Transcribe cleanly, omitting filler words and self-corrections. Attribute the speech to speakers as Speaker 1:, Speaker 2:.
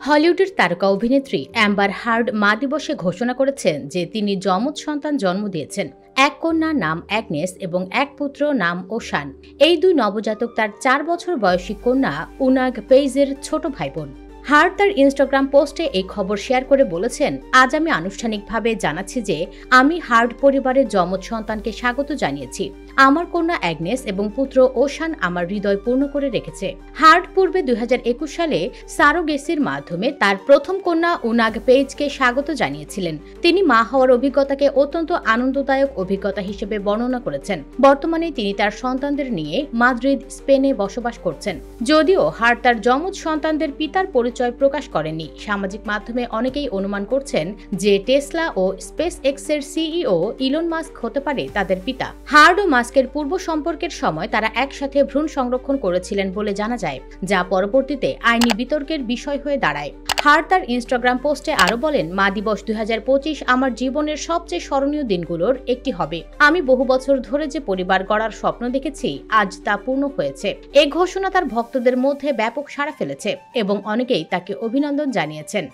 Speaker 1: হলিউডের তারকা অভিনেত্রী অ্যাম্বার হার্ড মা দিবসে ঘোষণা করেছেন যে তিনি যমজ সন্তান জন্ম দিয়েছেন। এক কন্যা নাম অ্যাগনেস এবং এক পুত্র নাম ওশান। এই দুই নবজাতক তার 4 বছর বয়সী কন্যা উনাগ পেইজের ছোট ভাই বোন। হার্ড তার ইনস্টাগ্রাম পোস্টে এই খবর শেয়ার করে বলেছেন, আজ আমি আনুষ্ঠানিকভাবে জানাচ্ছি যে আমি হার্ড পরিবারের যমজ সন্তানকে স্বাগত জানিয়েছি। আমার কন্যা অ্যাগনেস এবং পুত্র ওশান আমার হৃদয় পূর্ণ করে রেখেছে। হার্ড পূর্বে 2021 সালে সারোগেসির মাধ্যমে তার প্রথম কন্যা উনাগ পেইজকে স্বাগত জানিয়েছিলেন। তিনি মা হওয়ার অভিজ্ঞতাকে অত্যন্ত আনন্দদায়ক অভিজ্ঞতা হিসেবে বর্ণনা করেছেন। বর্তমানে তিনি তার সন্তানদের নিয়ে মাদ্রিদ, স্পেনে বসবাস করছেন। যদিও হার্ড তার যমজ সন্তানদের পিতার পরিচয় প্রকাশ করেননি, সামাজিক মাধ্যমে অনেকেই অনুমান করছেন যে টেসলা ও স্পেস এক্সের সিইও ইলন মাস্ক হতে পারে তাদের পিতা। হার্ড ও মাস্কের পূর্ব সম্পর্কের সময় তারা একসাথে ভ্রূণ সংরক্ষণ করেছিলেন বলে জানা যায়, যা পরবর্তীতে আইনি বিতর্কের বিষয় হয়ে দাঁড়ায়। হার্ড তার ইনস্টাগ্রাম পোস্টে আরো বলেন, মা দিবস 2025 আমার জীবনের সবচেয়ে স্মরণীয় দিনগুলোর একটি হবে। আমি বহু বছর ধরে যে পরিবার গড়ার স্বপ্ন দেখেছি, আজ তা পূর্ণ হয়েছে। এই ঘোষণা তার ভক্তদের মধ্যে ব্যাপক সাড়া ফেলেছে এবং অনেকেই তাকে অভিনন্দন জানিয়েছেন।